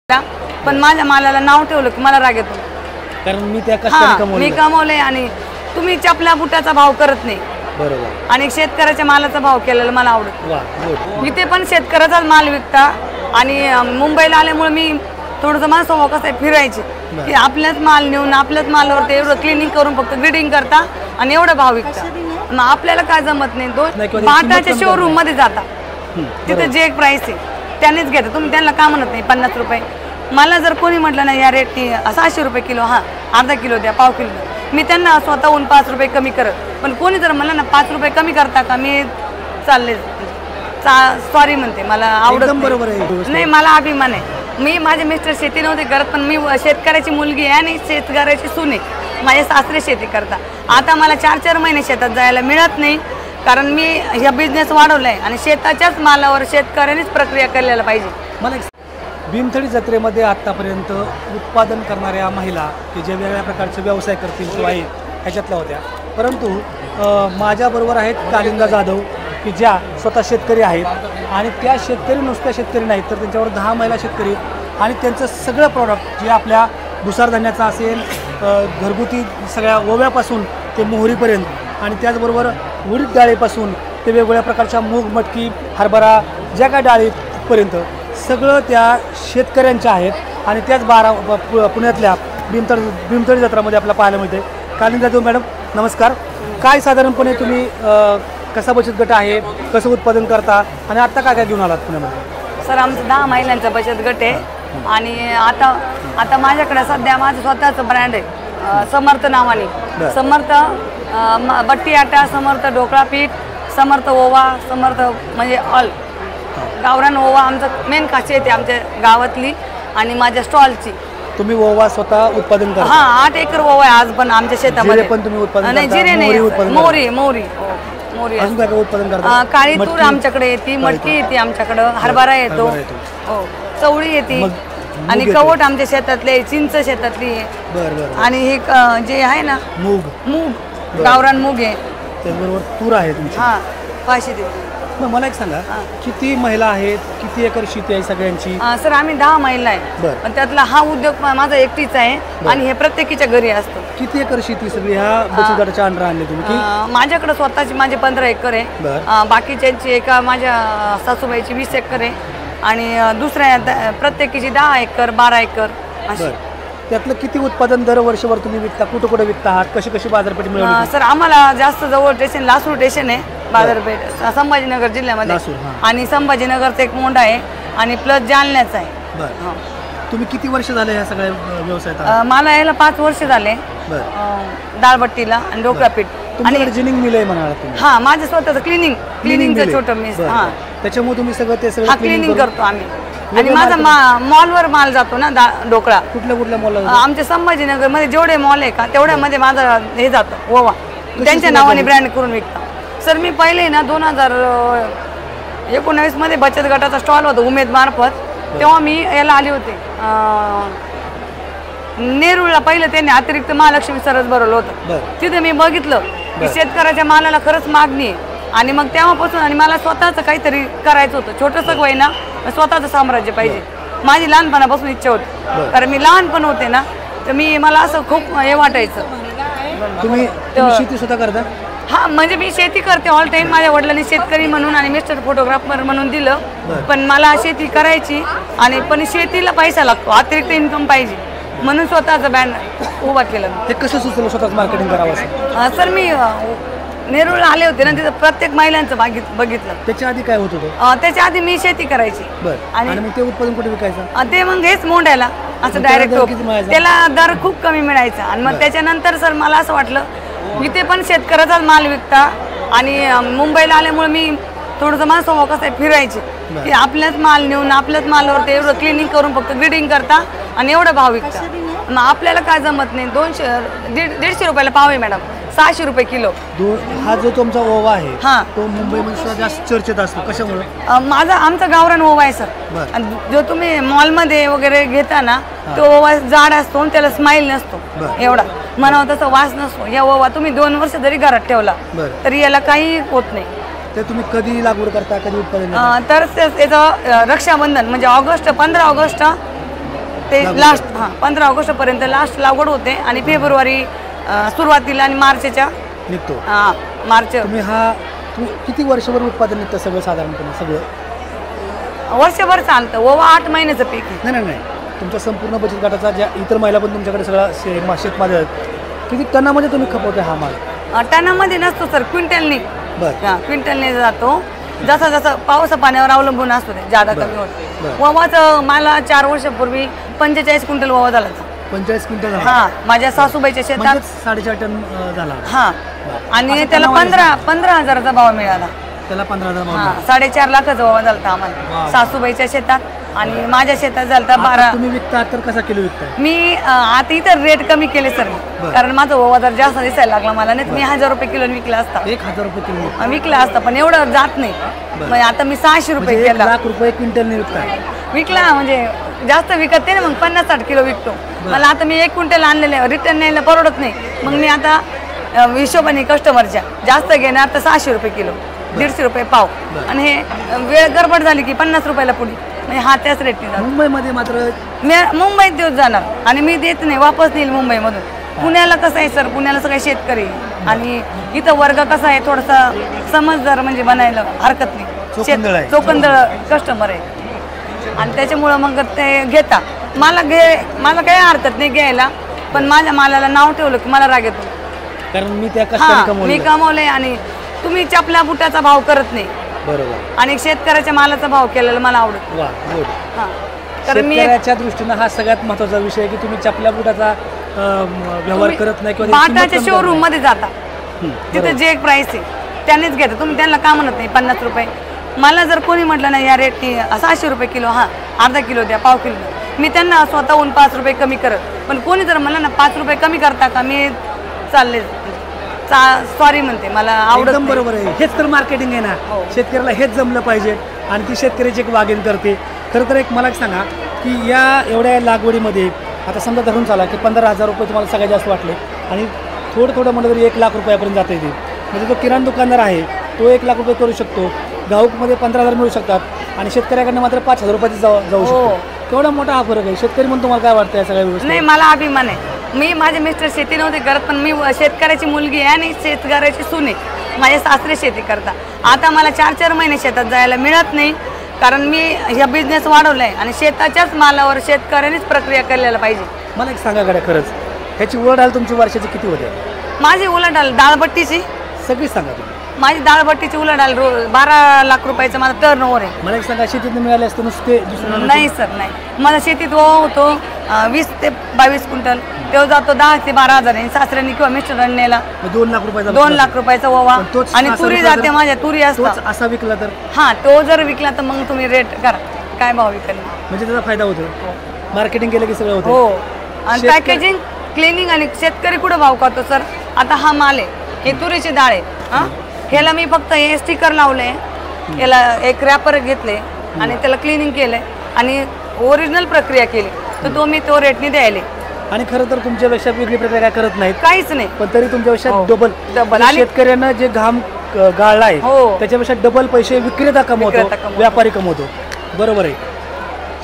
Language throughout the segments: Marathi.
पण माझ्या मालाला नाव ठेवलं की मला राग येतो, कारण मी त्या कष्टाने कमवले. मी कमवले आणि तुम्ही चपल्या बुटाचा भाव करत नाही. बरोबर. आणि शेतकऱ्याच्या मालाचा भाव केलेला मला आवडत. वा गुड. इथे पण शेतकऱ्याचाच माल विकता आणि मुंबईला आल्यामुळे मी थोडंसं माझं स्वभाव कसं आहे फिरायचे की आपल्याच माल नेऊन आपल्याच मालावरती एवढं क्लिनिंग करून फक्त ग्रीडिंग करता आणि एवढा भाव विकता. मग आपल्याला काय जमत नाही. बाटाच्या शोरूम मध्ये जाता तिथे जे एक प्राइस आहे त्यांनीच घेता. तुम्ही त्यांना का म्हणत नाही 50 रुपये. मला जर कोणी म्हटलं नाही या रेटनी 600 रुपये किलो, हां अर्धा किलो द्या, पाव किलो द्या, मी त्यांना स्वतःहून 5 रुपये कमी करत. पण कोणी जर म्हणलं ना 5 रुपये कमी करता का, मी चालले सॉरी म्हणते, मला आवडत बरोबर नाही. मला अभिमान आहे. मी माझे मिस्टर शेती नव्हते करत, पण मी शेतकऱ्याची मुलगी आहे आणि शेतकऱ्याची सून आहे. माझे सासरे शेती करता. आता मला 4-4 महिने शेतात जायला मिळत नाही, कारण मी ह्या बिझनेस वाढवला आहे आणि शेताच्याच मालावर शेतकऱ्यांनीच प्रक्रिया करायला पाहिजे. मला भीमथडी जत्रेमध्ये आत्तापर्यंत उत्पादन करणाऱ्या महिला की जे वेगवेगळ्या प्रकारचे व्यवसाय करतील किंवा आहेत ह्याच्यातल्या होत्या, परंतु माझ्याबरोबर आहेत कालिंदा जाधव की ज्या स्वतः शेतकरी आहेत आणि त्या शेतकरी नुसत्या शेतकरी नाहीत तर त्यांच्यावर 10 महिला शेतकरी आणि त्यांचं सगळं प्रॉडक्ट जे आपल्या भुसार धान्याचं असेल, घरगुती सगळ्या ओव्यापासून ते मोहरीपर्यंत आणि त्याचबरोबर उडीद डाळीपासून ते वेगवेगळ्या प्रकारच्या मूग, मटकी, हरभरा ज्या काय डाळीपर्यंत सगळं त्या शेतकऱ्यांच्या आहेत आणि त्याच पुण्यातल्या भीमथडी जत्रामध्ये आपल्याला पाहायला मिळते. कालिंदा जाधव मॅडम नमस्कार. काय साधारणपणे तुम्ही कसा बचत गट आहे, कसं उत्पादन करता आणि आत्ता काय काय घेऊन आलात पुण्यामध्ये? सर आमचं 10 महिलांचा बचत गट आहे आणि आता माझ्याकडे सध्या माझं स्वतःचं ब्रँड आहे समर्थ नावाने. समर्थ बट्टी आटा, समर्थ ढोकळा पीठ, समर्थ ओवा, समर्थ म्हणजे ऑल गावरान ओवा आमचं मेन खासियत आहे आमच्या गावातली आणि माझ्या स्टॉलची. तुम्ही ओवा स्वतः उत्पादन करता? हां 8 एकर ओवा आहे आज पण आमच्या शेतामध्ये. पण तुम्ही उत्पादन नाही जिरे नाही, मोहरी अजून काय उत्पादन करता? काळी तूर आमच्याकडे येते, मटकी येते आमच्याकडं, हरभरा येतो, हो चवळी येते आणि कवट आमच्या शेतातले, चिंच शेतातली आहे आणि हे जे आहे ना मूग गावरान मूग आहे, त्याचबरोबर तूर आहे तुमची. हां 500 देतो. मग मला एक सांगा किती महिला आहेत, किती एकर शेती आहे सगळ्यांची? सर आम्ही 10 महिला आहे पण त्यातला हा उद्योग माझा एकटीचा आहे आणि हे प्रत्येकीच्या घरी असतं. किती एकर शेती सगळी ह्या बचत गटाच्या अंडर आणली तुम्ही? माझ्याकडे स्वतःची माझे 15 एकर आहे, बाकीच्यांची एका माझ्या सासूबाईची 20 एकर आहे आणि दुसऱ्या प्रत्येकीची 10 एकर 12 एकर अशी. त्यातलं किती उत्पादन दरवर्षभर तुम्ही विकता, कुठं कुठं विकता आहात, कशी कशी बाजारपेठ मिळवली? सर आम्हाला जास्त जवळ स्टेशन लासूर स्टेशन आहे बाजारपेठ संभाजीनगर जिल्ह्यामध्ये आणि संभाजीनगरचा एक मोंढा आहे आणि प्लस जालन्याचा आहे. तुम्ही किती वर्ष झाले ह्या सगळ्या व्यवसायात? मला यायला 5 वर्ष झाले दाळबट्टीला आणि ढोकळा पीठ. आणि जिनिंग मिल आहे म्हणाला तुम्ही? हां माझं स्वतःचं क्लिनिंगचं छोटं मिस. हां त्याच्यामुळे तुम्ही सगळं क्लिनिंग करतो आम्ही आणि माझा मॉलवर माल जातो ना ढोकळा. कुठल्या मॉलला? आमच्या संभाजीनगर मध्ये जेवढे मॉल आहे का तेवढ्यामध्ये माझा हे जातं ओवा, त्यांच्या नावाने ब्रँड करून विकता. सर मी पहिले ना 2019 मध्ये बचत गटाचा स्टॉल होता उमेद मार्फत, तेव्हा मी याला आले होते नेरूळला. पहिलं त्यांनी अतिरिक्त महालक्ष्मी सरस भरवलं होतं, तिथे मी बघितलं की शेतकऱ्याच्या मालाला खरंच मागणी आहे आणि मग तेव्हापासून आणि मला स्वतःचं काहीतरी करायचं होतं, छोटंसं वय ना स्वतःचं साम्राज्य पाहिजे. माझी लहानपणापासून इच्छा होती, कारण मी लहानपण होते ना तर मला असं खूप हे वाटायचं. तुम्ही शेती स्वतः करता? हां म्हणजे मी शेती करते ऑल टाईम. माझ्या वडिलांनी शेतकरी म्हणून आणि मिस्टर फोटोग्राफर म्हणून दिलं, पण मला शेती करायची आणि पण शेतीला पैसा लागतो, अतिरिक्त इन्कम पाहिजे म्हणून स्वतःचं बॅनर उभा केलं. ते कसं सुचलं स्वतःच मार्केटिंग करावं? सर मी नेरूळला आले होते ना, तिथं प्रत्येक महिलांचं बघितलं. त्याच्या आधी काय होत होतं? त्याच्या आधी मी शेती करायची आणि मग ते उत्पादन कुठे विकायचं? ते मग हेच मोंढ्याला असं डायरेक्ट त्याला दर खूप कमी मिळायचा आणि मग त्याच्यानंतर सर मला असं वाटलं इथे पण शेतकऱ्याचाच माल विकता आणि मुंबईला आल्यामुळे मी थोडंसं माझं स्वभाव कसं आहे फिरायचे की आपल्याच माल नेऊन आपल्याच मालावरती एवढं क्लिनिंग करून फक्त ग्रीडिंग करता आणि एवढं भाव विकता. मग आपल्याला काय जमत नाही. 150 रुपयाला पाव आहे मॅडम, 600 रुपये किलो. हा जो तुमचा ओवा आहे तो मुंबईमध्ये जास्त चर्चेत असतो, कशामुळे? आमचा गावरान ओवा आहे सर. जो तुम्ही मॉलमध्ये वगैरे घेता ना तो ओवा जाड असतो आणि त्याला स्माईल नसतो, एवढा म्हणावं तसं वास नसतो. या ओवा तुम्ही 2 वर्ष जरी घरात ठेवला तरी याला काही होत नाही. ते तुम्ही कधी लागवड करता, कधी उत्पादन? तर त्याचं रक्षाबंधन म्हणजे 15 ऑगस्ट ते लास्ट 15 ऑगस्टपर्यंत लास्ट लागवड होते आणि फेब्रुवारी सुरुवातीला आणि मार्चच्या निघतो. मार्च. तुम्ही किती वर्षभर उत्पादन निघतं सगळं साधारणपणे सगळं? वर्षभर चालतं. ओवा 8 महिन्याचं पीक आहे. नाही, तुमच्या संपूर्ण बचत गटाचा ज्या इतर महिला पण तुमच्याकडे सगळा शेतमाल किती टनामध्ये तुम्ही खपवताय हा माल? टनामध्ये नसतो सर, क्विंटलनी. बरं. क्विंटलने जातो. जसं जसं पावसा पाण्यावर अवलंबून असतो ते जादा कमी होत. ओवाचं मला 4 वर्षापूर्वी 45 क्विंटल ओवा झाला. 45 क्विंटल? माझ्या सासूबाईच्या शेतात 4.5 टन झाला. आणि त्याला 15,000चा भाव मिळाला. त्याला 15,000. 4.5 लाखाचा ओवा झाला आम्हाला सासूबाईच्या शेतात आणि माझ्या शेतात झाला 12. तुम्ही विकता तर कसा किलो विकताय? मी आता इथं रेट कमी केले सर, कारण माझा ओवा जर जास्त दिसायला लागला मला, नाही मी 1000 रुपये किलो विकला असता. 1000 रुपये किलो विकला असता, पण एवढं जात नाही. मग आता मी 600 रुपये केला. 1 लाख रुपये क्विंटलने विकताय? विकला म्हणजे जास्त विकत नाही, मग 50-60 किलो विकतो. मला आता मी 1 क्विंटल आणलेले रिटर्न न्यायला परवडत नाही. मग मी आता हिशोबाने कस्टमरच्या जास्त घेणार तर 600 रुपये किलो, 150 रुपये पाव. आणि हे वेळ गडबड झाली की 50 रुपयाला पुढे, म्हणजे हा त्याच रेटने जातो. मुंबईमध्ये मात्र मी मुंबईत देऊन जाणार आणि मी देत नाही, वापस नेईल मुंबईमधून. पुण्याला कसं आहे सर, पुण्याला सगळे शेतकरी आणि इथं वर्ग कसा आहे थोडासा समजदार, म्हणजे बनायला हरकत नाही. चोकंदळ कस्टमर आहे आणि त्याच्यामुळं मग ते घेता. मला काही हरकत नाही घ्यायला, पण माझ्या मालाला नाव ठेवलं की मला राग येतो, कारण मी त्या कष्टाने मी कमवलंय. आणि तुम्ही चपल्या बुटाचा भाव करत नाही. बरोबर. आणि शेतकऱ्याच्या मालाचा भाव केलेला मला आवडत. कारण शेतकऱ्याच्या दृष्टीनं हा सगळ्यात महत्वाचा विषय आहे की तुम्ही चपल्या बुटाचा व्यवहार करत नाही किंवा बाटाच्या शोरूम मध्ये जाता, तिथे जे एक प्राइस आहे त्यांनीच घेता. तुम्ही त्यांना का म्हणत नाही 50 रुपये? मला जर कोणी म्हटलं नाही या रेटनी 600 रुपये किलो, अर्धा किलो द्या, पाव किलो द्या, मी त्यांना स्वतःहून 5 रुपये कमी करत. पण कोणी जर म्हणलं ना 5 रुपये कमी करता का, मी चालले सॉरी म्हणते, मला आवडत. बरोबर आहे. हेच तर मार्केटिंग आहे ना. शेतकऱ्याला हेच जमलं पाहिजे आणि ती शेतकऱ्याची एक वागेन करते. खरं तर एक मला सांगा की या एवढ्या लागवडीमध्ये आता समजा धरून चाला की 15,000 रुपये तुम्हाला सगळ्यात जास्त वाटले आणि थोडं म्हणलं तरी 1 लाख रुपयापर्यंत जाता येते. म्हणजे तो किराणा दुकानदार आहे तो 1 लाख रुपये करू शकतो, घाऊकमध्ये 15,000 मिळू शकतात आणि शेतकऱ्याकडनं मात्र 5,000 रुपयाची जाऊ शकतो. तेवढा मोठा हा फरक आहे. शेतकरी म्हणून तुम्हाला काय वाटतं या सगळ्या गोष्टी? नाही, मला अभिमान आहे. मी माझे मिस्टर शेती नव्हते करत, पण मी शेतकऱ्याची मुलगी आहे आणि शेतकऱ्याची सून आहे. माझे सासरे शेती करता. आता मला 4-4 महिने शेतात जायला मिळत नाही, कारण मी ह्या बिझनेस वाढवलाय आणि शेताच्याच मालावर शेतकऱ्यांनीच प्रक्रिया करायला पाहिजे. मला एक सांगा गड्या, खरंच ह्याची उलाढाल तुमची वर्षाची किती होते? माझी उलाढाल डाळबट्टीची सगळी सांगा तुम्ही. माझी डाळबट्टीची उलाढाल 12 लाख रुपयाचं माझं टर्नओव्हर आहे. मला एक सांगा, शेतीतून मिळाले असते नुसते? नाही सर, नाही. मला शेतीत होतो 20 ते 22 क्विंटल, तेव्हा जातो 10 ते 12 हजार. सासऱ्यांनी किंवा मिस्टरांनी नेला 2 लाख रुपयाचा. 2 लाख रुपयाचा ओवा. आणि तुरी जाते माझ्या, तुरी असतात. असा विकला तर? तो जर विकला तर मग तुम्ही रेट करा, काय भाव विकला म्हणजे त्याचा फायदा होतो. मार्केटिंग केलं की सगळं होतं. हो. आणि पॅकेजिंग, क्लिनिंग. आणि शेतकरी कुठं भाव करतो सर? आता हा माल आहे, हे तुरीची डाळ आहे. ह्याला मी फक्त हे स्टिकर लावले, याला एक रॅपर घेतले आणि त्याला क्लिनिंग केलंय आणि ओरिजिनल प्रक्रिया केली, तर तो मी तो रेटने द्यायला. आणि खरं तर तुमच्यापेक्षा वेगळी प्रक्रिया काय करत नाहीत, काहीच नाही. पण तरी तुमच्यापेक्षा डबल आणि शेतकऱ्यांना जे घाम गाळला आहे त्याच्यापेक्षा डबल पैसे विक्रेता कमवतो, व्यापारी कमवतो. बरोबर आहे.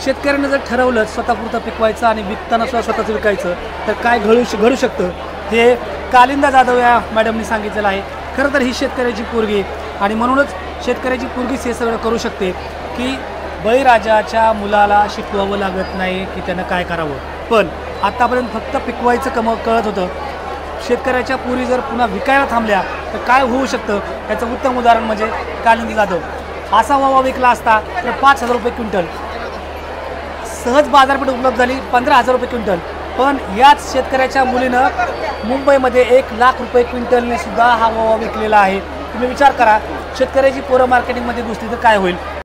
शेतकऱ्यांना जर ठरवलं स्वतःपुरतं पिकवायचं आणि विकताना सुद्धा स्वतःच विकायचं तर काय घडू शकतं हे कालिंदा जाधव या मॅडमनी सांगितलेलं आहे. खरं तर ही शेतकऱ्याची पोरगी आणि म्हणूनच शेतकऱ्याची पोरगीच हे सगळं करू शकते की बळीराजाच्या मुलाला शिकवावं लागत नाही की त्यानं काय करावं, पण आत्तापर्यंत फक्त पिकवायचं कळत होतं. शेतकऱ्याच्या पोरी जर पुन्हा विकायला थांबल्या तर काय होऊ शकतं याचं उत्तम उदाहरण म्हणजे कालिंदा जाधव. असा वावा विकला असता तर 5,000 रुपये क्विंटल, सहज बाजारपेठ उपलब्ध झाली 15,000 रुपये क्विंटल. पण याच शेतकऱ्याच्या मुलीनं मुंबईमध्ये 1 लाख रुपये क्विंटलने सुद्धा हा वावा विकलेला आहे. तुम्ही विचार करा, शेतकऱ्याची पोरं मार्केटिंगमध्ये घुसली तर काय होईल.